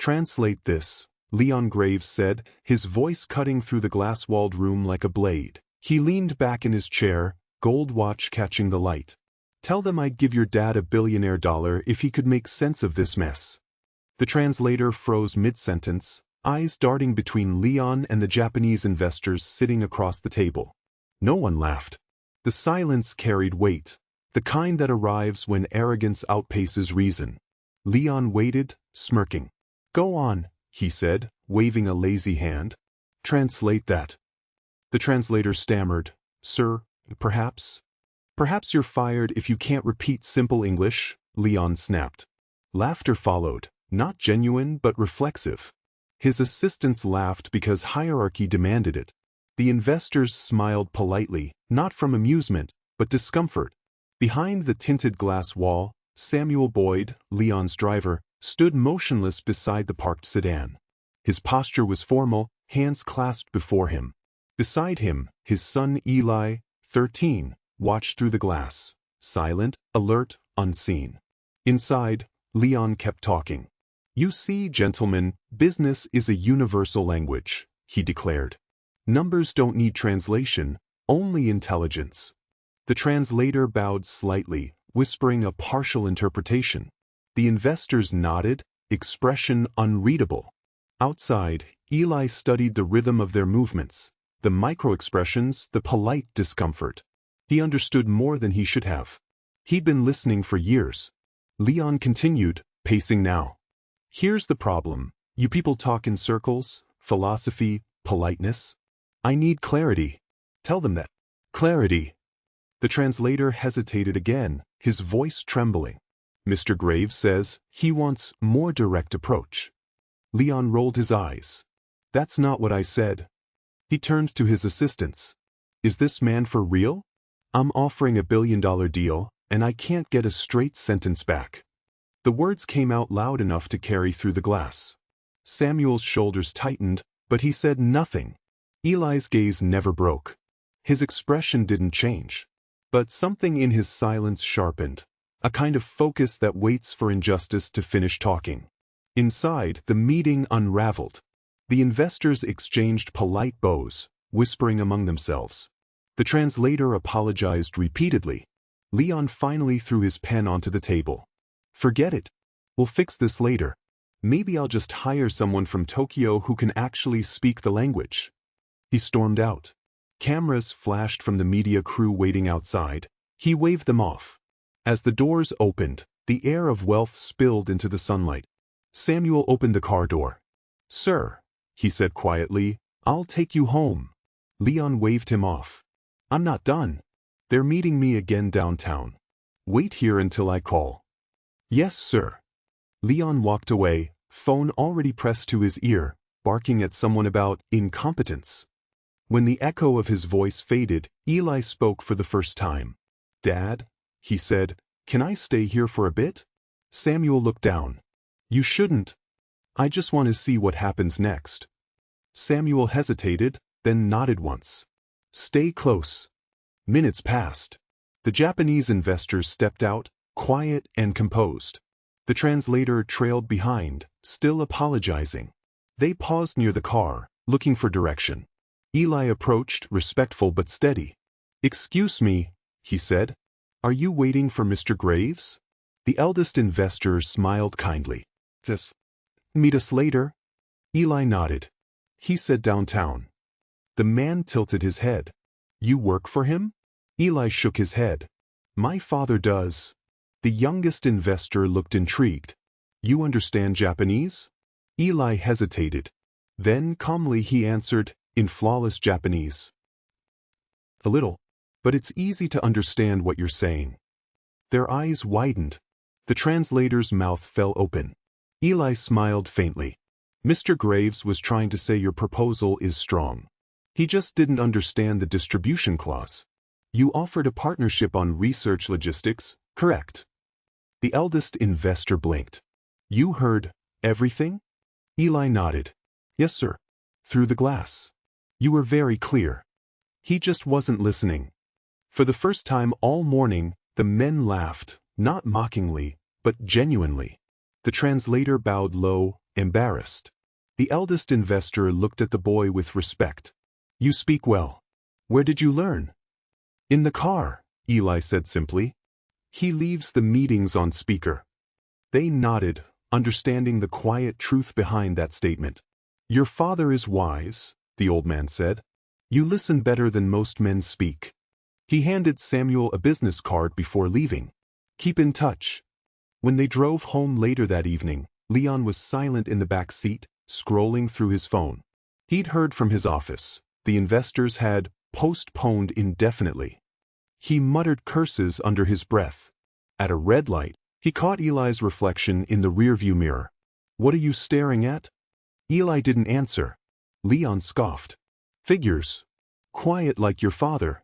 Translate this, Leon Graves said, his voice cutting through the glass-walled room like a blade. He leaned back in his chair, gold watch catching the light. Tell them I'd give your dad $1 billion if he could make sense of this mess. The translator froze mid-sentence, eyes darting between Leon and the Japanese investors sitting across the table. No one laughed. The silence carried weight, the kind that arrives when arrogance outpaces reason. Leon waited, smirking. Go on, he said, waving a lazy hand. Translate that. The translator stammered. Sir, perhaps? Perhaps you're fired if you can't repeat simple English, Leon snapped. Laughter followed, not genuine but reflexive. His assistants laughed because hierarchy demanded it. The investors smiled politely, not from amusement, but discomfort. Behind the tinted glass wall, Samuel Boyd, Leon's driver, stood motionless beside the parked sedan. His posture was formal, hands clasped before him. Beside him, his son Eli, 13, watched through the glass, silent, alert, unseen. Inside, Leon kept talking. You see, gentlemen, business is a universal language, he declared. Numbers don't need translation, only intelligence. The translator bowed slightly, whispering a partial interpretation. The investors nodded, expression unreadable. Outside, Eli studied the rhythm of their movements, the micro-expressions, the polite discomfort. He understood more than he should have. He'd been listening for years. Leon continued, pacing now. Here's the problem. You people talk in circles, philosophy, politeness. I need clarity. Tell them that. Clarity. The translator hesitated again, his voice trembling. Mr. Graves says he wants more direct approach. Leon rolled his eyes. That's not what I said. He turned to his assistants. Is this man for real? I'm offering $1 billion deal, and I can't get a straight sentence back. The words came out loud enough to carry through the glass. Samuel's shoulders tightened, but he said nothing. Eli's gaze never broke. His expression didn't change. But something in his silence sharpened, a kind of focus that waits for injustice to finish talking. Inside, the meeting unraveled. The investors exchanged polite bows, whispering among themselves. The translator apologized repeatedly. Leon finally threw his pen onto the table. Forget it. We'll fix this later. Maybe I'll just hire someone from Tokyo who can actually speak the language. He stormed out. Cameras flashed from the media crew waiting outside. He waved them off. As the doors opened, the air of wealth spilled into the sunlight. Samuel opened the car door. Sir, he said quietly, I'll take you home. Leon waved him off. I'm not done. They're meeting me again downtown. Wait here until I call. Yes, sir. Leon walked away, phone already pressed to his ear, barking at someone about incompetence. When the echo of his voice faded, Eli spoke for the first time. Dad, he said, can I stay here for a bit? Samuel looked down. You shouldn't. I just want to see what happens next. Samuel hesitated, then nodded once. Stay close. Minutes passed. The Japanese investors stepped out, quiet and composed. The translator trailed behind, still apologizing. They paused near the car, looking for direction. Eli approached, respectful but steady. Excuse me, he said. Are you waiting for Mr. Graves? The eldest investor smiled kindly. Just meet us later. Eli nodded. He said downtown. The man tilted his head. You work for him? Eli shook his head. My father does. The youngest investor looked intrigued. You understand Japanese? Eli hesitated. Then calmly he answered, in flawless Japanese. A little, but it's easy to understand what you're saying. Their eyes widened. The translator's mouth fell open. Eli smiled faintly. Mr. Graves was trying to say your proposal is strong. He just didn't understand the distribution clause. You offered a partnership on research logistics, correct? The eldest investor blinked. You heard everything? Eli nodded. Yes, sir. Through the glass. You were very clear. He just wasn't listening. For the first time all morning, the men laughed, not mockingly, but genuinely. The translator bowed low, embarrassed. The eldest investor looked at the boy with respect. You speak well. Where did you learn? In the car, Eli said simply. He leaves the meetings on speaker. They nodded, understanding the quiet truth behind that statement. Your father is wise, the old man said. You listen better than most men speak. He handed Samuel a business card before leaving. Keep in touch. When they drove home later that evening, Leon was silent in the back seat, scrolling through his phone. He'd heard from his office. The investors had postponed indefinitely. He muttered curses under his breath. At a red light, he caught Eli's reflection in the rearview mirror. What are you staring at? Eli didn't answer. Leon scoffed. Figures. Quiet like your father.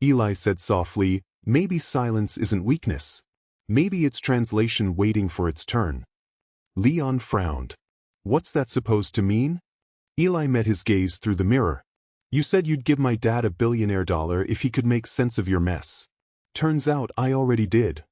Eli said softly, maybe silence isn't weakness. Maybe it's translation waiting for its turn. Leon frowned. What's that supposed to mean? Eli met his gaze through the mirror. You said you'd give my dad $1 billion if he could make sense of your mess. Turns out I already did.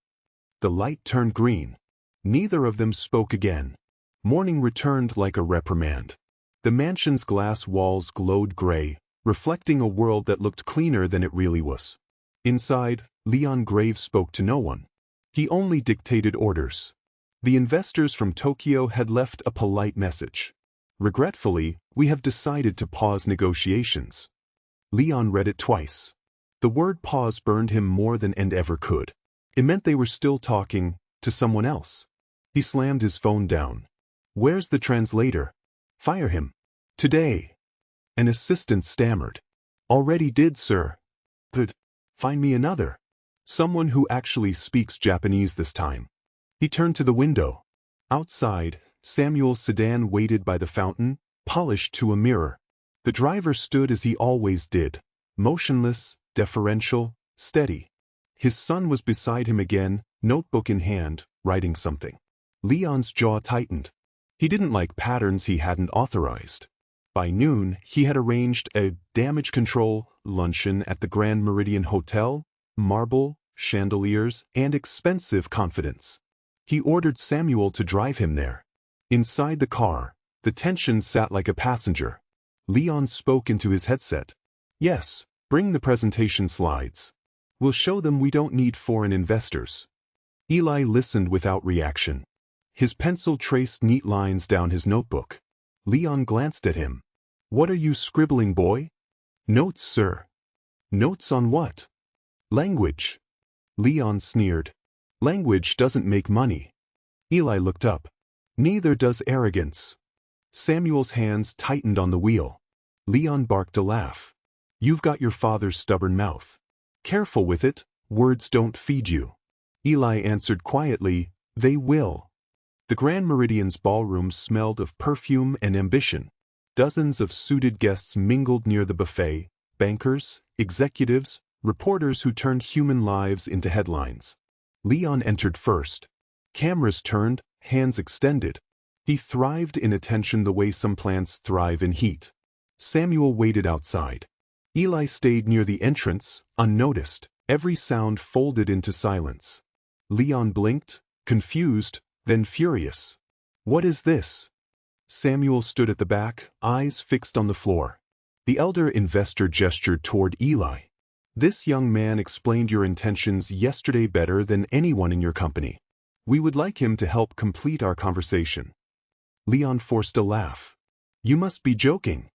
The light turned green. Neither of them spoke again. Morning returned like a reprimand. The mansion's glass walls glowed gray, reflecting a world that looked cleaner than it really was. Inside, Leon Graves spoke to no one. He only dictated orders. The investors from Tokyo had left a polite message. Regretfully, we have decided to pause negotiations. Leon read it twice. The word pause burned him more than and ever could. It meant they were still talking to someone else. He slammed his phone down. Where's the translator? Fire him. Today. An assistant stammered. Already did, sir. But find me another. Someone who actually speaks Japanese this time. He turned to the window. Outside, Samuel's sedan waited by the fountain, polished to a mirror. The driver stood as he always did, motionless, deferential, steady. His son was beside him again, notebook in hand, writing something. Leon's jaw tightened. He didn't like patterns he hadn't authorized. By noon, he had arranged a damage control luncheon at the Grand Meridian Hotel, marble, chandeliers, and expensive confidence. He ordered Samuel to drive him there. Inside the car, the tension sat like a passenger. Leon spoke into his headset. Yes, bring the presentation slides. We'll show them we don't need foreign investors. Eli listened without reaction. His pencil traced neat lines down his notebook. Leon glanced at him. What are you scribbling, boy? Notes, sir. Notes on what? Language. Leon sneered. Language doesn't make money. Eli looked up. Neither does arrogance. Samuel's hands tightened on the wheel. Leon barked a laugh. You've got your father's stubborn mouth. Careful with it, words don't feed you. Eli answered quietly, they will. The Grand Meridian's ballroom smelled of perfume and ambition. Dozens of suited guests mingled near the buffet, bankers, executives, reporters who turned human lives into headlines. Leon entered first. Cameras turned, hands extended. He thrived in attention the way some plants thrive in heat. Samuel waited outside. Eli stayed near the entrance, unnoticed, every sound folded into silence. Leon blinked, confused, then furious. What is this? Samuel stood at the back, eyes fixed on the floor. The elder investor gestured toward Eli. This young man explained your intentions yesterday better than anyone in your company. We would like him to help complete our conversation. Leon forced a laugh. You must be joking.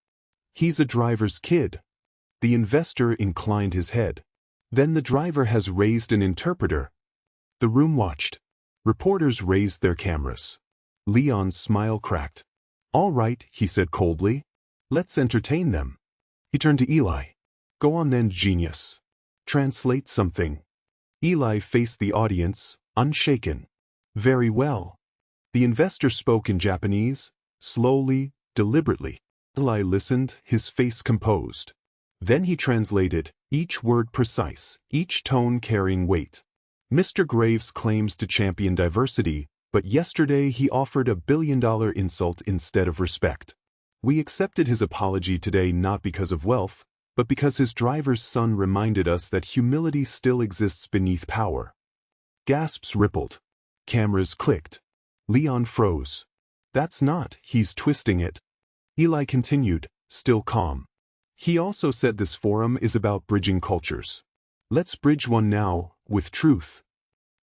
He's a driver's kid. The investor inclined his head. Then the driver has raised an interpreter. The room watched. Reporters raised their cameras. Leon's smile cracked. All right, he said coldly. Let's entertain them. He turned to Eli. Go on then, genius. Translate something. Eli faced the audience, unshaken. Very well. The investor spoke in Japanese, slowly, deliberately. Eli listened, his face composed. Then he translated, each word precise, each tone carrying weight. Mr. Graves claims to champion diversity, but yesterday he offered $1 billion insult instead of respect. We accepted his apology today not because of wealth, but because his driver's son reminded us that humility still exists beneath power. Gasps rippled. Cameras clicked. Leon froze. That's not, he's twisting it. Eli continued, still calm. He also said this forum is about bridging cultures. Let's bridge one now, with truth.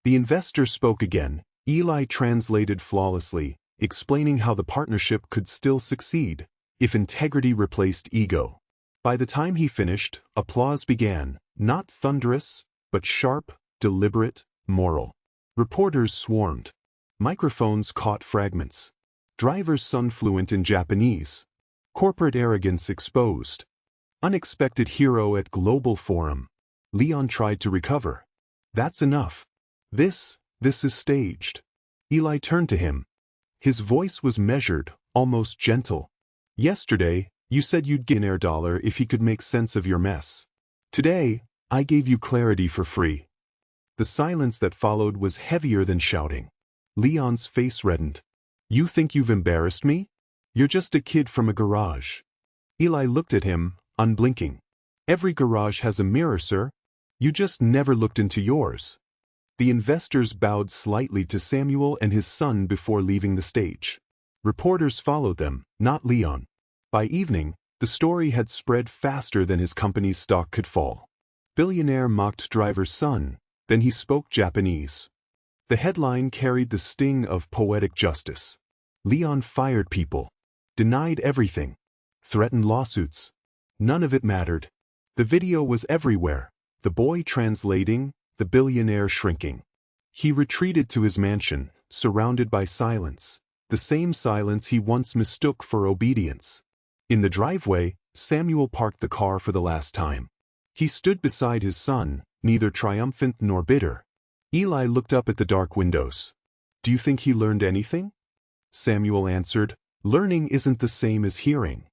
The investor spoke again. Eli translated flawlessly, explaining how the partnership could still succeed if integrity replaced ego. By the time he finished, applause began, not thunderous, but sharp, deliberate, moral. Reporters swarmed. Microphones caught fragments. Drivers sung fluent in Japanese. Corporate arrogance exposed. Unexpected hero at global forum. Leon tried to recover. That's enough. This is staged. Eli turned to him. His voice was measured, almost gentle. Yesterday, you said you'd give an $1 if he could make sense of your mess. Today, I gave you clarity for free. The silence that followed was heavier than shouting. Leon's face reddened. You think you've embarrassed me? You're just a kid from a garage. Eli looked at him, unblinking. Every garage has a mirror, sir. You just never looked into yours. The investors bowed slightly to Samuel and his son before leaving the stage. Reporters followed them, not Leon. By evening, the story had spread faster than his company's stock could fall. Billionaire mocked driver's son, then he spoke Japanese. The headline carried the sting of poetic justice. Leon fired people, denied everything, threatened lawsuits. None of it mattered. The video was everywhere, the boy translating, the billionaire shrinking. He retreated to his mansion, surrounded by silence, the same silence he once mistook for obedience. In the driveway, Samuel parked the car for the last time. He stood beside his son, neither triumphant nor bitter. Eli looked up at the dark windows. Do you think he learned anything? Samuel answered, learning isn't the same as hearing.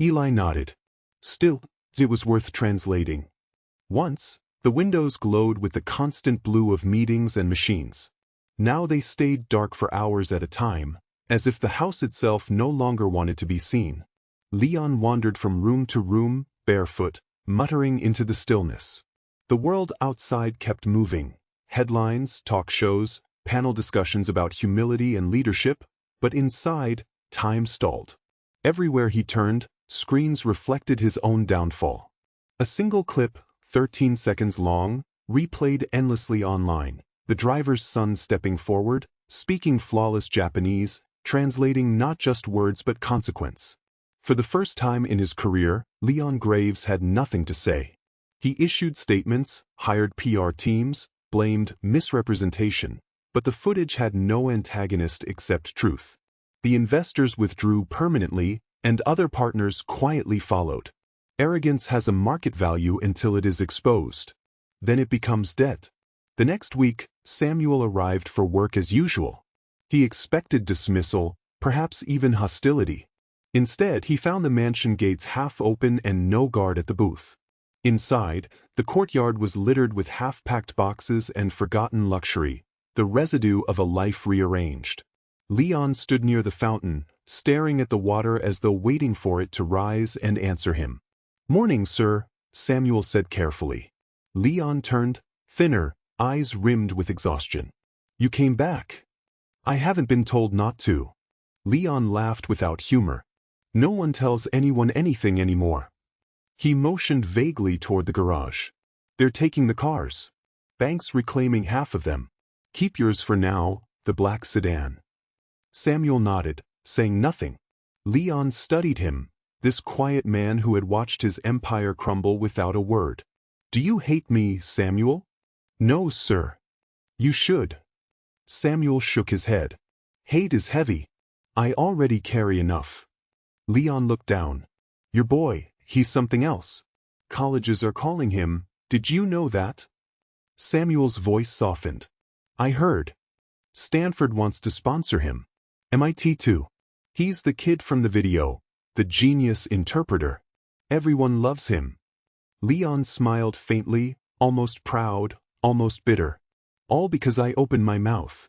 Eli nodded. Still, it was worth translating. Once, the windows glowed with the constant blue of meetings and machines. Now they stayed dark for hours at a time, as if the house itself no longer wanted to be seen. Leon wandered from room to room, barefoot, muttering into the stillness. The world outside kept moving. Headlines, talk shows, panel discussions about humility and leadership, but inside, time stalled. Everywhere he turned, screens reflected his own downfall. A single clip, 13 seconds long, replayed endlessly online. The driver's son stepping forward, speaking flawless Japanese, translating not just words but consequence. For the first time in his career, Leon Graves had nothing to say. He issued statements, hired PR teams, blamed misrepresentation, but the footage had no antagonist except truth. The investors withdrew permanently, and other partners quietly followed. Arrogance has a market value until it is exposed. Then it becomes debt. The next week, Samuel arrived for work as usual. He expected dismissal, perhaps even hostility. Instead, he found the mansion gates half open and no guard at the booth. Inside, the courtyard was littered with half-packed boxes and forgotten luxury, the residue of a life rearranged. Leon stood near the fountain, staring at the water as though waiting for it to rise and answer him. "Morning, sir," Samuel said carefully. Leon turned, thinner, eyes rimmed with exhaustion. "You came back." "I haven't been told not to." Leon laughed without humor. "No one tells anyone anything anymore." He motioned vaguely toward the garage. "They're taking the cars. Bank's reclaiming half of them. Keep yours for now, the black sedan." Samuel nodded, saying nothing. Leon studied him, this quiet man who had watched his empire crumble without a word. "Do you hate me, Samuel?" "No, sir." "You should." Samuel shook his head. "Hate is heavy. I already carry enough." Leon looked down. "Your boy, he's something else. Colleges are calling him, did you know that?" Samuel's voice softened. "I heard. Stanford wants to sponsor him. MIT too. He's the kid from the video, the genius interpreter. Everyone loves him." Leon smiled faintly, almost proud, almost bitter. "All because I opened my mouth."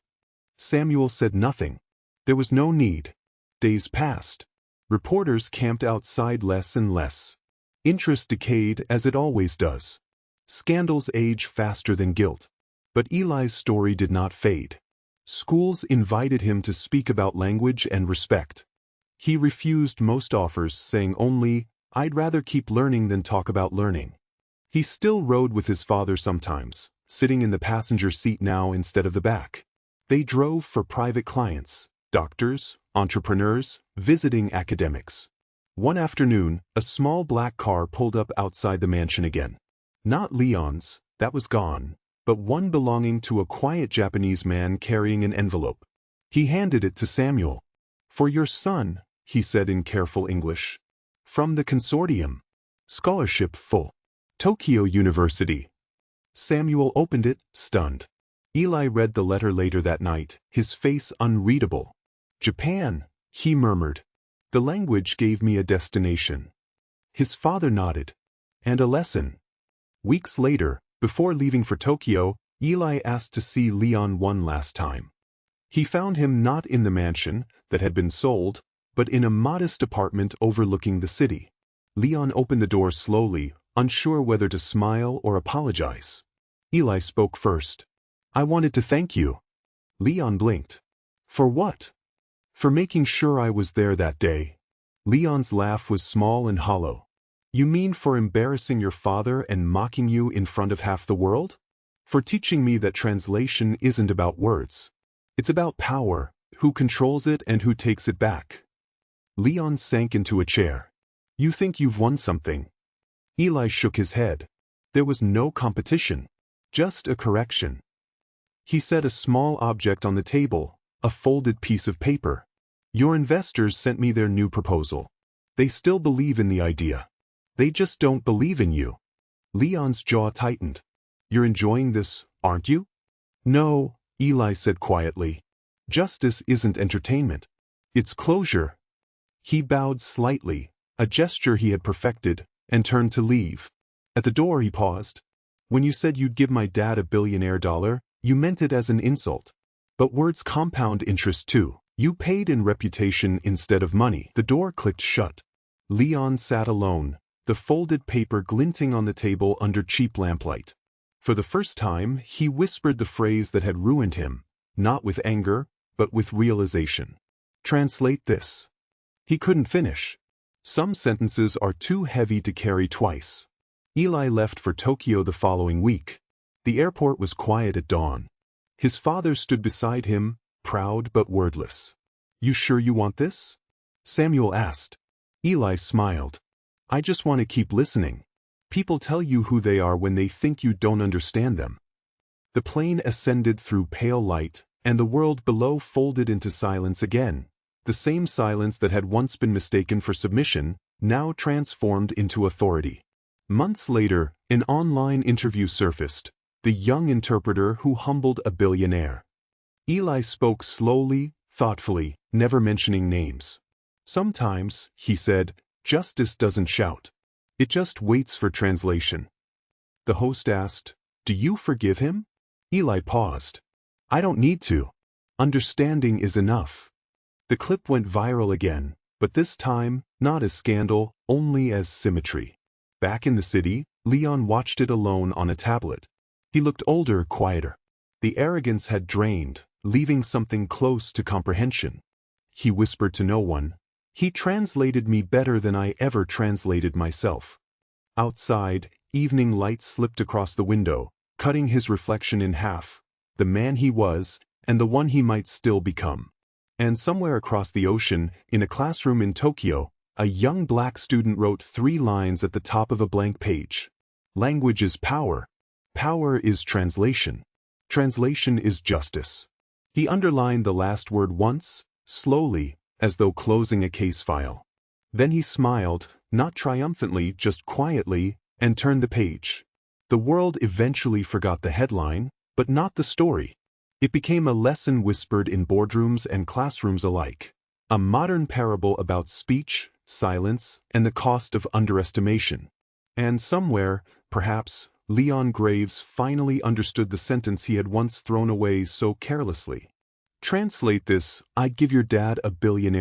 Samuel said nothing. There was no need. Days passed. Reporters camped outside less and less. Interest decayed as it always does. Scandals age faster than guilt. But Eli's story did not fade. Schools invited him to speak about language and respect. He refused most offers, saying only, "I'd rather keep learning than talk about learning." He still rode with his father sometimes, sitting in the passenger seat now instead of the back. They drove for private clients, doctors, entrepreneurs, visiting academics. One afternoon, a small black car pulled up outside the mansion again. Not Leon's, that was gone, but one belonging to a quiet Japanese man carrying an envelope. He handed it to Samuel. "For your son," he said in careful English. "From the consortium. Scholarship full. Tokyo University." Samuel opened it, stunned. Eli read the letter later that night, his face unreadable. "Japan," he murmured. "The language gave me a destination." His father nodded. "And a lesson." Weeks later, before leaving for Tokyo, Eli asked to see Leon one last time. He found him not in the mansion that had been sold, but in a modest apartment overlooking the city. Leon opened the door slowly, unsure whether to smile or apologize. Eli spoke first. "I wanted to thank you." Leon blinked. "For what?" "For making sure I was there that day." Leon's laugh was small and hollow. "You mean for embarrassing your father and mocking you in front of half the world? For teaching me that translation isn't about words. It's about power, who controls it and who takes it back." Leon sank into a chair. "You think you've won something?" Eli shook his head. There was no competition, just a correction. He set a small object on the table, a folded piece of paper. "Your investors sent me their new proposal. They still believe in the idea. They just don't believe in you." Leon's jaw tightened. "You're enjoying this, aren't you?" "No," Eli said quietly. "Justice isn't entertainment. It's closure." He bowed slightly, a gesture he had perfected, and turned to leave. At the door he paused. "When you said you'd give my dad $1 billion, you meant it as an insult. But words compound interest too. You paid in reputation instead of money." The door clicked shut. Leon sat alone, the folded paper glinting on the table under cheap lamplight. For the first time, he whispered the phrase that had ruined him, not with anger, but with realization. "Translate this." He couldn't finish. Some sentences are too heavy to carry twice. Eli left for Tokyo the following week. The airport was quiet at dawn. His father stood beside him, proud but wordless. "You sure you want this?" Samuel asked. Eli smiled. "I just want to keep listening. People tell you who they are when they think you don't understand them." The plane ascended through pale light, and the world below folded into silence again. The same silence that had once been mistaken for submission, now transformed into authority. Months later, an online interview surfaced, the young interpreter who humbled a billionaire. Eli spoke slowly, thoughtfully, never mentioning names. "Sometimes," he said, "justice doesn't shout. It just waits for translation." The host asked, "Do you forgive him?" Eli paused. "I don't need to. Understanding is enough." The clip went viral again, but this time, not as scandal, only as symmetry. Back in the city, Leon watched it alone on a tablet. He looked older, quieter. The arrogance had drained, leaving something close to comprehension. He whispered to no one, "He translated me better than I ever translated myself." Outside, evening light slipped across the window, cutting his reflection in half, the man he was, and the one he might still become. And somewhere across the ocean, in a classroom in Tokyo, a young black student wrote 3 lines at the top of a blank page. "Language is power. Power is translation. Translation is justice." He underlined the last word once, slowly, as though closing a case file. Then he smiled, not triumphantly, just quietly, and turned the page. The world eventually forgot the headline, but not the story. It became a lesson whispered in boardrooms and classrooms alike. A modern parable about speech, silence, and the cost of underestimation. And somewhere, perhaps, Leon Graves finally understood the sentence he had once thrown away so carelessly. "Translate this, I'd give your dad $1 billion."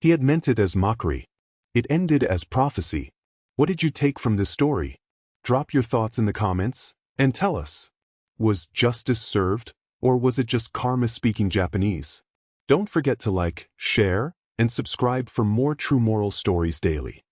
He had meant it as mockery. It ended as prophecy. What did you take from this story? Drop your thoughts in the comments, and tell us. Was justice served, Or was it just karma speaking Japanese? Don't forget to like, share, and subscribe for more true moral stories daily.